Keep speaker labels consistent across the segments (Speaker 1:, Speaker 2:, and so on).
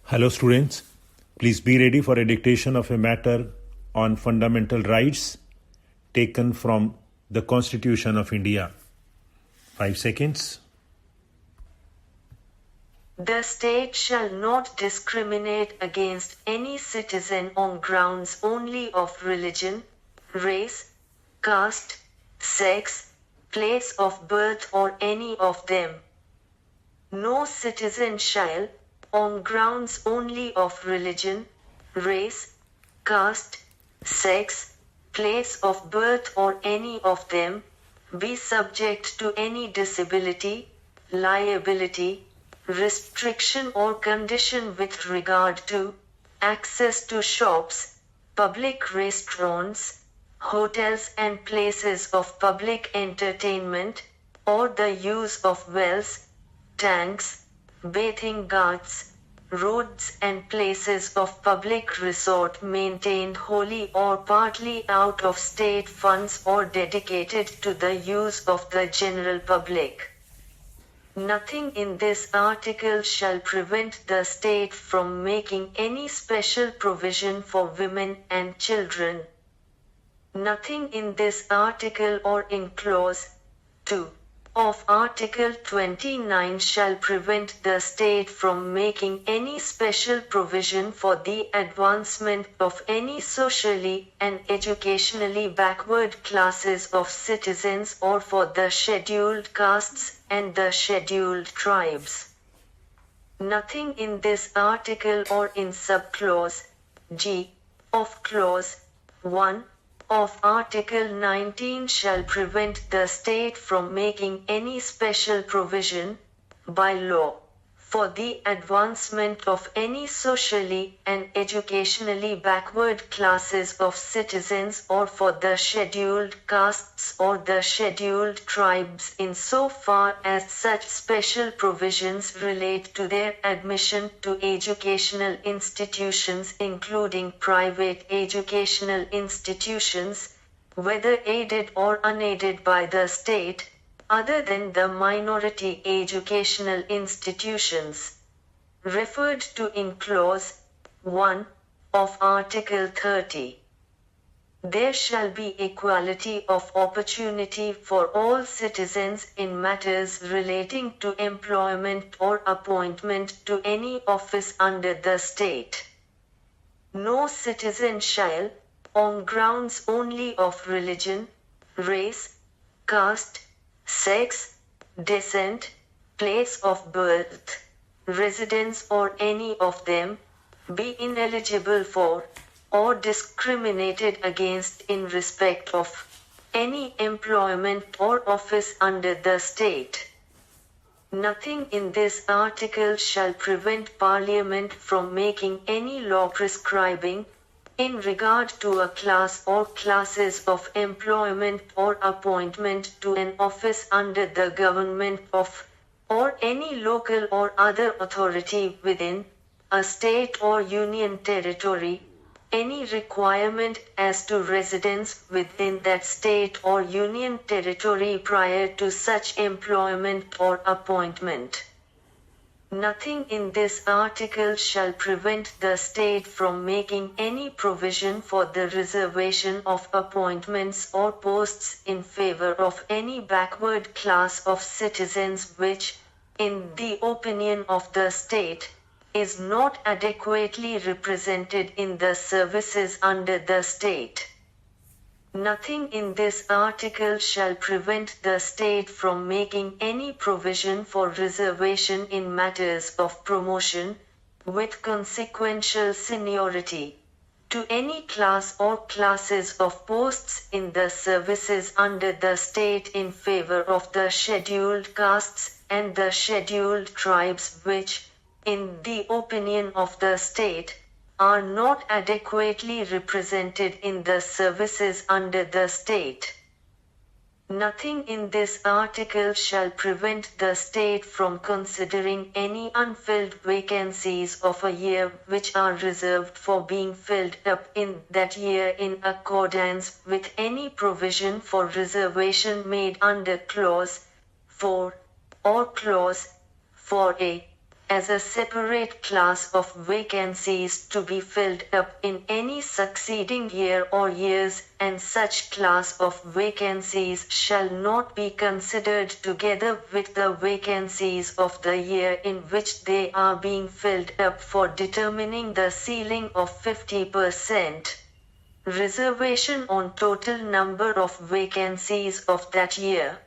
Speaker 1: Hello students, please be ready for a dictation of a matter on fundamental rights taken from the Constitution of India. 5 seconds.
Speaker 2: The state shall not discriminate against any citizen on grounds only of religion, race, caste, sex, place of birth or any of them. No citizen shall, on grounds only of religion, race, caste, sex, place of birth or any of them, be subject to any disability, liability, restriction or condition with regard to access to shops, public restaurants, hotels and places of public entertainment, or the use of wells, tanks, bathing ghats, roads and places of public resort maintained wholly or partly out of state funds or dedicated to the use of the general public. Nothing in this article shall prevent the state from making any special provision for women and children. Nothing in this article or in clause 2 of Article 29 shall prevent the state from making any special provision for the advancement of any socially and educationally backward classes of citizens or for the scheduled castes and the scheduled tribes. Nothing in this article or in subclause G of clause 1 of Article 19 shall prevent the state from making any special provision, by law, for the advancement of any socially and educationally backward classes of citizens or for the scheduled castes or the scheduled tribes insofar as such special provisions relate to their admission to educational institutions including private educational institutions, whether aided or unaided by the state, other than the minority educational institutions referred to in clause 1 of Article 30. There shall be equality of opportunity for all citizens in matters relating to employment or appointment to any office under the state. No citizen shall, on grounds only of religion, race, caste, sex, descent, place of birth, residence or any of them, be ineligible for, or discriminated against in respect of, any employment or office under the state. Nothing in this article shall prevent Parliament from making any law prescribing, in regard to a class or classes of employment or appointment to an office under the government of, or any local or other authority within, a state or union territory, any requirement as to residence within that state or union territory prior to such employment or appointment. Nothing in this article shall prevent the state from making any provision for the reservation of appointments or posts in favor of any backward class of citizens which, in the opinion of the state, is not adequately represented in the services under the state. Nothing in this article shall prevent the state from making any provision for reservation in matters of promotion, with consequential seniority, to any class or classes of posts in the services under the state in favor of the scheduled castes and the scheduled tribes which, in the opinion of the state, are not adequately represented in the services under the state. Nothing in this article shall prevent the state from considering any unfilled vacancies of a year which are reserved for being filled up in that year in accordance with any provision for reservation made under clause 4 or clause 4a as a separate class of vacancies to be filled up in any succeeding year or years, and such class of vacancies shall not be considered together with the vacancies of the year in which they are being filled up for determining the ceiling of 50%. Reservation on total number of vacancies of that year.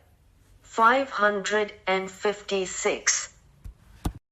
Speaker 2: 556.